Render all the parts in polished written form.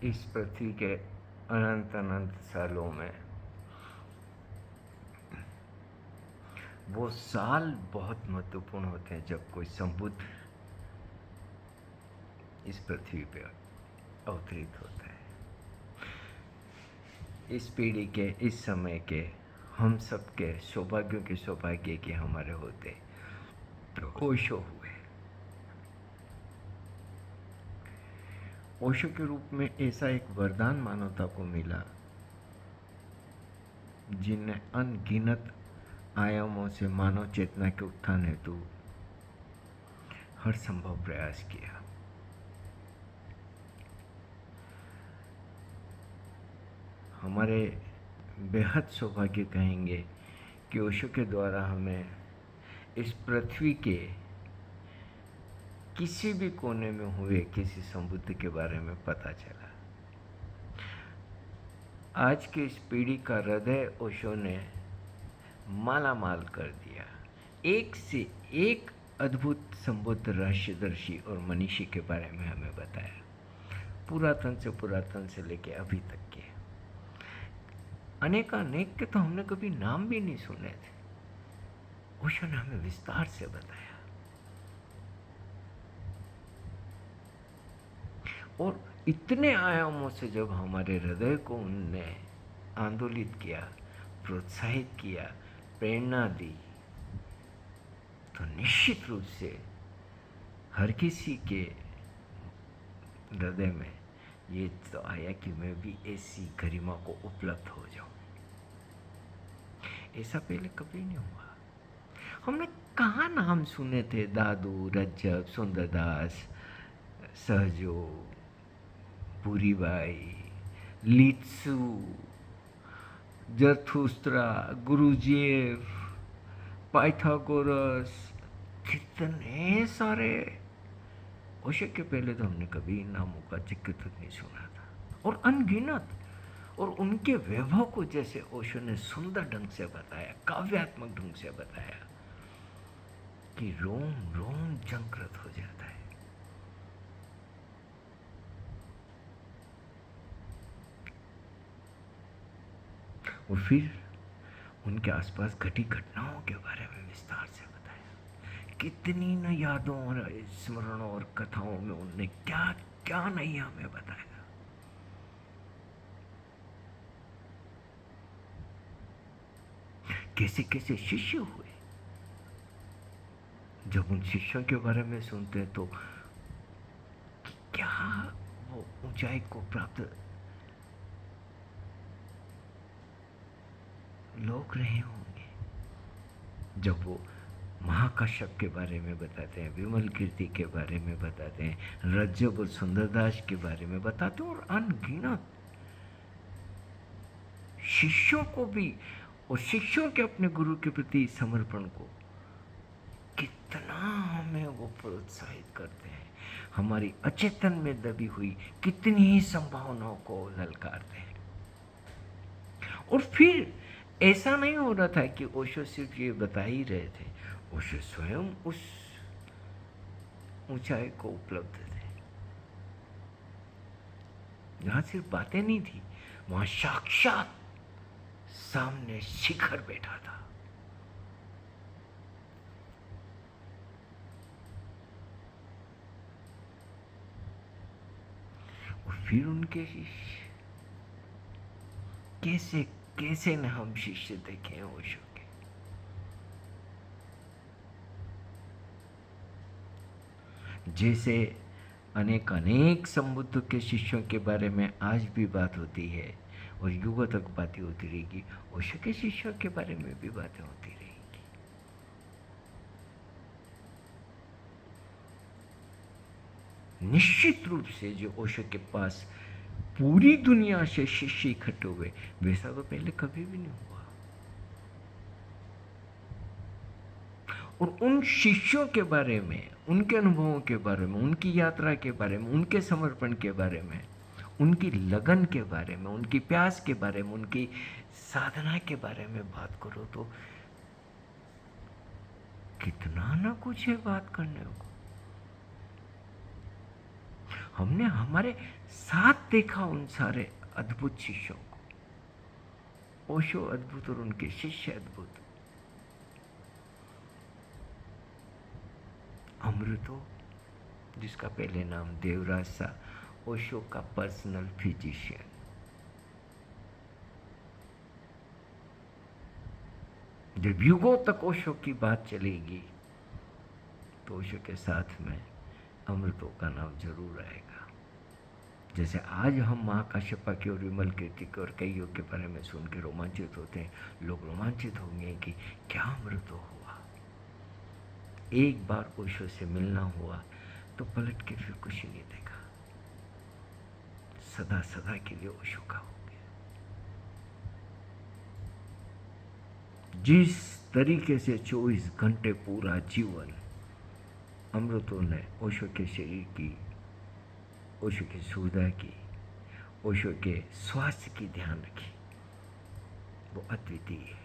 इस पृथ्वी के अनंत अनंत सालों में वो साल बहुत महत्वपूर्ण होते हैं जब कोई संबुद्ध इस पृथ्वी पे अवतरित होता है। इस पीढ़ी के, इस समय के, हम सबके सौभाग्यों के सौभाग्य के हमारे होते ओशो हुए। ओशो के रूप में ऐसा एक वरदान मानवता को मिला जिनने अनगिनत आयामों से मानव चेतना के उत्थान हेतु हर संभव प्रयास किया। हमारे बेहद सौभाग्य कहेंगे कि ओशो के द्वारा हमें इस पृथ्वी के किसी भी कोने में हुए किसी संबुद्ध के बारे में पता चला। आज की इस पीढ़ी का हृदय ओशो ने माला माल कर दिया। एक से एक अद्भुत संबुद्ध रहस्यदर्शी और मनीषी के बारे में हमें बताया, पुरातन से लेके अभी तक के। अनेक के तो हमने कभी नाम भी नहीं सुने थे, ओशो ने हमें विस्तार से बताया। और इतने आयामों से जब हमारे हृदय को उनने आंदोलित किया, प्रोत्साहित किया, प्रेरणा दी, तो निश्चित रूप से हर किसी के हृदय में ये तो आया कि मैं भी ऐसी गरिमा को उपलब्ध हो जाऊं। ऐसा पहले कभी नहीं हुआ। हमने कहाँ नाम सुने थे, दादू, रज्जब, सुंदरदास, सहजो, पूरीबाई, लित्सु, जरथुस्त्रा, गुरुजेव, पाइथागोरस, कितने सारे। ओशो के पहले तो हमने कभी इन नामों का जिक्र तक नहीं सुना था, और अनगिनत। और उनके वैभव को जैसे ओशो ने सुंदर ढंग से बताया, काव्यात्मक ढंग से बताया कि रोम रोम चंकृत हो जाता है। और फिर उनके आसपास घटी घटनाओं के बारे में विस्तार से बताया। कितनी न यादों और स्मरणों और कथाओं में उनने क्या क्या नहीं हमें बताया। कैसे कैसे शिष्य हुए। जब उन शिष्यों के बारे में सुनते हैं तो क्या वो ऊंचाई को प्राप्त लोग रहे होंगे। जब वो महाकाश्यप के बारे में बताते हैं, विमल कीर्ति के बारे में बताते हैं, रज्जब और सुंदरदास के बारे में बताते हैं, और अनगिनत शिष्यों को भी, और शिष्यों के अपने गुरु के प्रति समर्पण को कितना हमें वो प्रोत्साहित करते हैं। हमारी अचेतन में दबी हुई कितनी ही संभावनाओं को ललकारते हैं। और फिर ऐसा नहीं हो रहा था कि ओशो सिर्फ ये बता ही रहे थे, ओशो स्वयं उस ऊंचाई को उपलब्ध थे जहां सिर्फ बातें नहीं थी, वहां साक्षात सामने शिखर बैठा था। और फिर उनके शिष्य कैसे कैसे न हम शिष्य देखे हैं ओशो के। जैसे अनेक संबुद्ध के शिष्यों के बारे में आज भी बात होती है और युगों तक बातें होती रहेगी, ओशो के शिष्यों के बारे में भी बातें होती रहेगी। निश्चित रूप से जो ओशो के पास पूरी दुनिया से शिष्य इकट्ठे हुए, वैसा तो पहले कभी भी नहीं हुआ। और उन शिष्यों के बारे में, उनके अनुभवों के बारे में, उनकी यात्रा के बारे में, उनके समर्पण के बारे में, उनकी लगन के बारे में, उनकी प्यास के बारे में, उनकी साधना के बारे में बात करो तो कितना ना कुछ है बात करने को। हमने हमारे साथ देखा उन सारे अद्भुत शिष्यों को। ओशो अद्भुत और उनके शिष्य अद्भुत। अमृतो, जिसका पहले नाम देवराज था, ओशो का पर्सनल फिजिशियन। जब युगों तक ओशो की बात चलेगी तो ओशो के साथ में अमृतो का नाम जरूर आएगा। जैसे आज हम महाकाश्यपा की और विमल कीर्ति के और कई योग के बारे में सुन के रोमांचित होते हैं, लोग रोमांचित होंगे कि क्या अमृतो हुआ। एक बार ओशो से मिलना हुआ तो पलट के फिर कुछ नहीं देखा, सदा सदा के लिए ओशो का हो गया। जिस तरीके से 24 घंटे पूरा जीवन अमृतो ने ओशो के शरीर की, ओशो की सुविधा की, ओशो के स्वास्थ्य की ध्यान रखी, वो अद्वितीय है।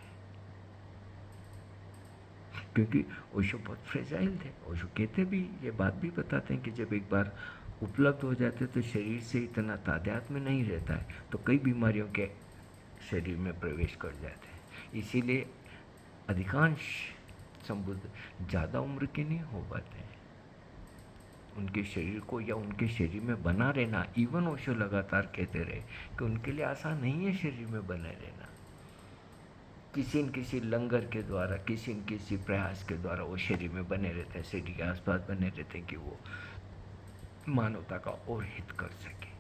क्योंकि ओशो बहुत फ्रेजाइल थे। ओशो कहते भी, ये बात भी बताते हैं कि जब एक बार उपलब्ध हो जाते तो शरीर से इतना तादाद में नहीं रहता है, तो कई बीमारियों के शरीर में प्रवेश कर जाते हैं। इसीलिए अधिकांश संबुद्ध ज़्यादा उम्र के नहीं हो पाते हैं। उनके शरीर को या उनके शरीर में बना रहना, इवन ओशो लगातार कहते रहे कि उनके लिए आसान नहीं है शरीर में बने रहना। किसी न किसी लंगर के द्वारा, किसी न किसी प्रयास के द्वारा वो शरीर में बने रहते हैं, शरीर के आसपास बने रहते हैं कि वो मानवता का और हित कर सके।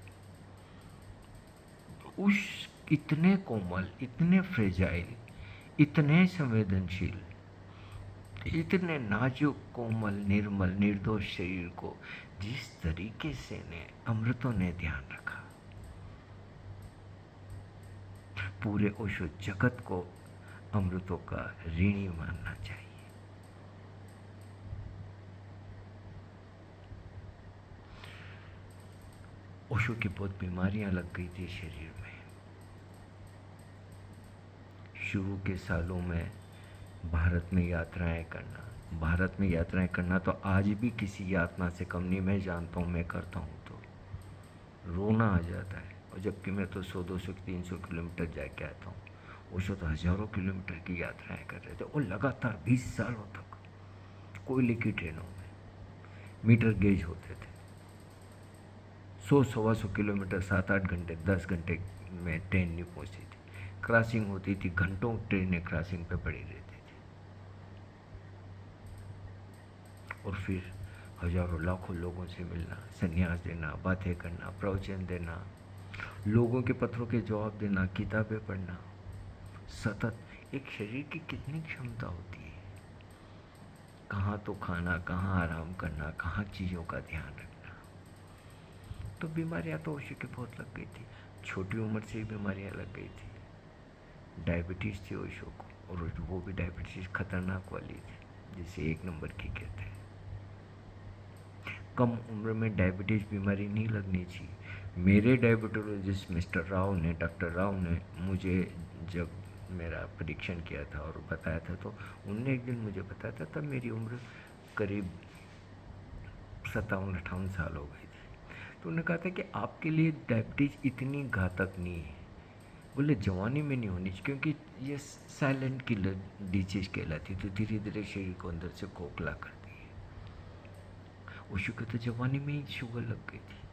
उस इतने कोमल, इतने फ्रेजाइल, इतने संवेदनशील, इतने नाजुक, कोमल, निर्मल, निर्दोष शरीर को जिस तरीके से ने अमृतों ने ध्यान रखा, पूरे ओशो जगत को अमृतों का ऋणी मानना चाहिए। ओशो की बहुत बीमारियां लग गई थी शरीर में। शुरू के सालों में भारत में यात्राएं करना तो आज भी किसी यातना से कम नहीं। मैं जानता हूँ, मैं करता हूँ तो रोना आ जाता है। और जबकि मैं तो 100-200 300 किलोमीटर जाके आता हूँ, ओशो तो हज़ारों किलोमीटर की यात्राएं कर रहे थे और लगातार 20 सालों तक कोयले की ट्रेनों में, मीटर गेज होते थे। 100-125 किलोमीटर 7-8 घंटे 10 घंटे में ट्रेन नहीं पहुँचती थी। क्रॉसिंग होती थी, घंटों ट्रेनें क्रॉसिंग पे पड़ी रहती थी। और फिर हजारों लाखों लोगों से मिलना, संन्यास देना, बातें करना, प्रवचन देना, लोगों के पत्रों के जवाब देना, किताबें पढ़ना, सतत। एक शरीर की कितनी क्षमता होती है, कहाँ तो खाना, कहाँ आराम करना, कहाँ चीज़ों का ध्यान रखना। तो बीमारियाँ तो ओशो की बहुत लग गई थी, छोटी उम्र से ही बीमारियाँ लग गई थी। डायबिटीज़ थी ओशो को, और वो भी डायबिटीज़ खतरनाक वाली थी, जिसे 1 नंबर की कहते हैं। कम उम्र में डायबिटीज़ बीमारी नहीं लगनी चाहिए। मेरे डायबिटोलॉजिस्ट डॉक्टर राव ने मुझे जब मेरा परीक्षण किया था और बताया था, तो उनने एक दिन मुझे बताया था, तब मेरी उम्र करीब 57-58 साल हो गई थी। तो उन्होंने कहा था कि आपके लिए डायबिटीज़ इतनी घातक नहीं है। बोले जवानी में नहीं होनी चाहिए, क्योंकि ये साइलेंट किलर डिजीज कहलाती, तो धीरे धीरे शरीर को अंदर से खोखला करती है। ओशो को तो जवानी में ही शुगर लग गई थी।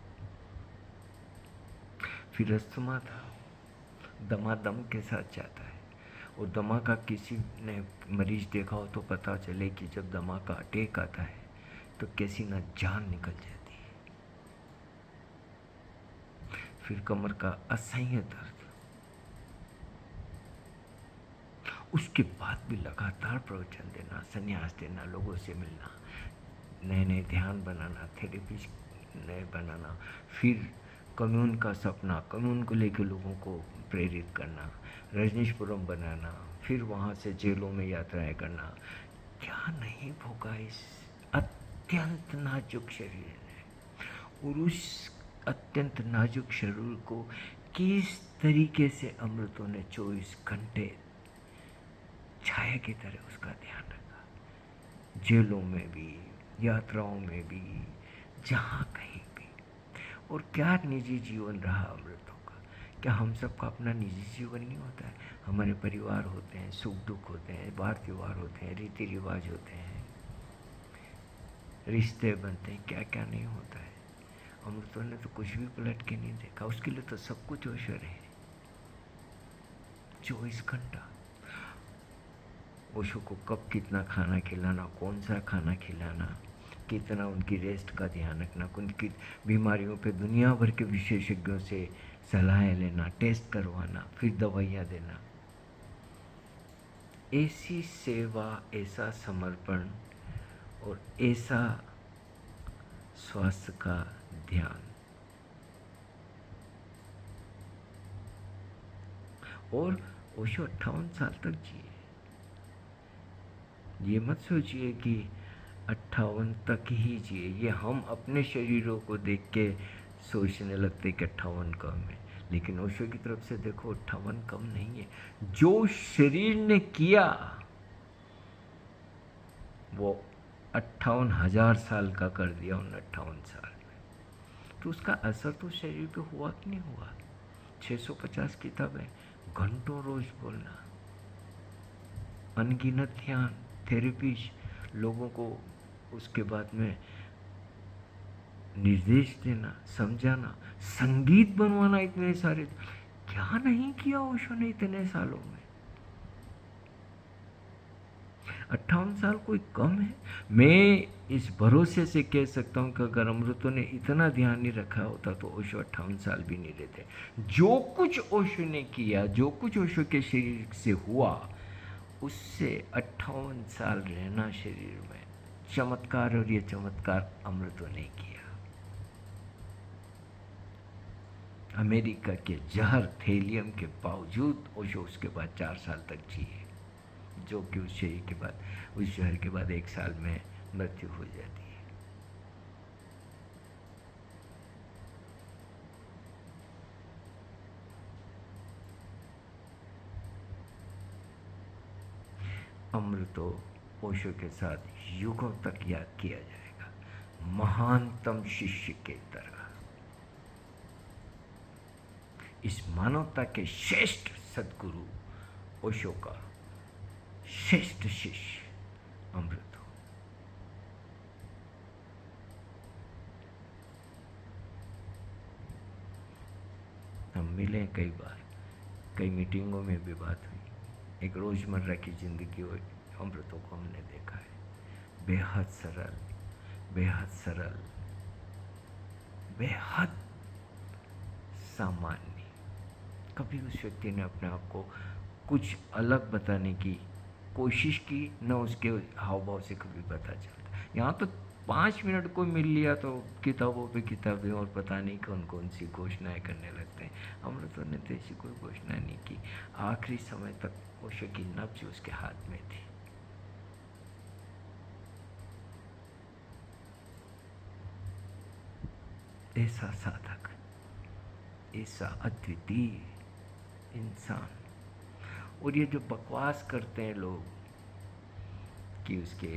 फिर अस्थमा था, दमा दम के साथ जाता है, और दमा का किसी ने मरीज देखा हो तो पता चले कि जब दमा का अटैक आता है तो कैसी ना जान निकल जाती है। फिर कमर का असह्य दर्द, उसके बाद भी लगातार प्रवचन देना, संन्यास देना, लोगों से मिलना, नए नए ध्यान बनाना, थेरेपी नए बनाना, फिर कम्यून का सपना, कम्यून को लेकर लोगों को प्रेरित करना, रजनीशपुरम बनाना, फिर वहाँ से जेलों में यात्राएं करना। क्या नहीं भोगा इस अत्यंत नाजुक शरीर ने। और उस अत्यंत नाजुक शरीर को किस तरीके से अमृतों ने 24 घंटे छाया की तरह उसका ध्यान रखा। जेलों में भी, यात्राओं में भी, जहाँ कहीं भी। और क्या निजी जीवन रहा अमृतों का? क्या हम सबका अपना निजी जीवन नहीं होता है? हमारे परिवार होते हैं, सुख दुख होते हैं, बार त्यौहार होते हैं, रीति रिवाज होते हैं, रिश्ते बनते हैं, क्या क्या नहीं होता है। अमृतों ने तो कुछ भी पलट के नहीं देखा, उसके लिए तो सब कुछ अवसर है। 24 घंटा ओशो को कब कितना खाना खिलाना, कौन सा खाना खिलाना, कितना उनकी रेस्ट का ध्यान रखना, उनकी बीमारियों पे दुनिया भर के विशेषज्ञों से सलाहें लेना, टेस्ट करवाना, फिर दवाइयाँ देना। ऐसी सेवा, ऐसा समर्पण और ऐसा स्वास्थ्य का ध्यान। और ओशो 58 साल तक जिए। ये मत सोचिए कि 58 तक ही जिए। ये हम अपने शरीरों को देख के सोचने लगते कि 58 कम है, लेकिन ओशो की तरफ से देखो 58 कम नहीं है। जो शरीर ने किया वो 58,000 साल का कर दिया उन 58 साल में। तो उसका असर तो शरीर पे हुआ कि नहीं हुआ? 650 किताबें, घंटों रोज बोलना, अनगिनत ध्यान, थेरेपीज, लोगों को उसके बाद में निर्देश देना, समझाना, संगीत बनवाना, इतने सारे। क्या नहीं किया ओशो ने इतने सालों में? 58 साल कोई कम है? मैं इस भरोसे से कह सकता हूँ कि अगर अमृतों ने इतना ध्यान नहीं रखा होता तो ओशो 58 साल भी नहीं रहते। जो कुछ ओशो ने किया, जो कुछ ओशो के शरीर से हुआ, उससे 58 साल रहना शरीर में चमत्कार, और ये चमत्कार अमृतों ने किया। अमेरिका के जहर थेलियम के बावजूद ओशो उसके बाद 4 साल तक जिए, जो कि उस शहर के बाद, उस शहर के बाद 1 साल में मृत्यु हो जाती है। अमृतो ओशो के साथ युगों तक याद किया जाएगा, महानतम शिष्य के तरह। इस मानवता के श्रेष्ठ सद्गुरु ओशो का श्रेष्ठ शिष्य अमृतो। हम मिले कई बार, कई मीटिंगों में भी बात हुई। एक रोज़मर्रा की ज़िंदगी हो, अमृतों को हमने देखा है। बेहद सरल, बेहद सरल, बेहद सामान्य। कभी उस व्यक्ति ने अपने आप को कुछ अलग बताने की कोशिश की, न उसके हाव भाव से कभी पता चलता। यहाँ तो 5 मिनट को मिल लिया तो किताबों पे किताबें और पता नहीं कौन कौन सी घोषणाएं करने लगते हैं। अमृतों ने तो ऐसी कोई घोषणा नहीं की। आखिरी समय तक ओशो की नब्ज उसके हाथ में थी। ऐसा साधक, ऐसा अद्वितीय इंसान। और ये जो बकवास करते हैं लोग कि उसके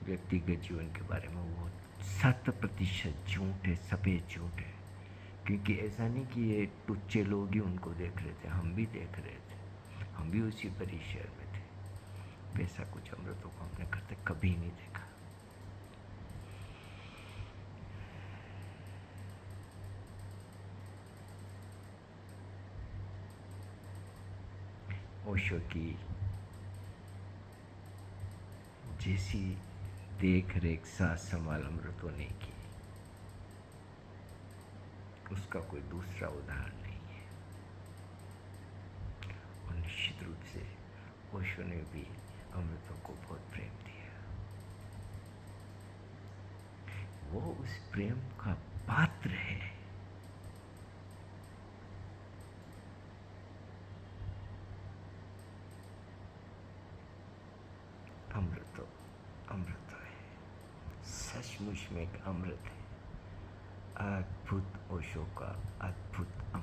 व्यक्तिगत जीवन के बारे में, वो 100% झूठ है, सफ़ेद झूठ है। क्योंकि ऐसा नहीं कि ये टुच्चे लोग ही उनको देख रहे थे, हम भी देख रहे थे, हम भी उसी परिसर में थे। वैसा कुछ अमृतों को हमने करते कभी नहीं देखा। ओशो की जैसी देख रेख, साथ संभाल अमृतों ने की, उसका कोई दूसरा उदाहरण नहीं है। और निश्चित रूप से ओशो ने भी अमृतों को बहुत प्रेम दिया। वो उस प्रेम का पात्र है। अमृतो, अमृत है, सचमुच में एक अमृत है। अद्भुत ओशो का अद्भुत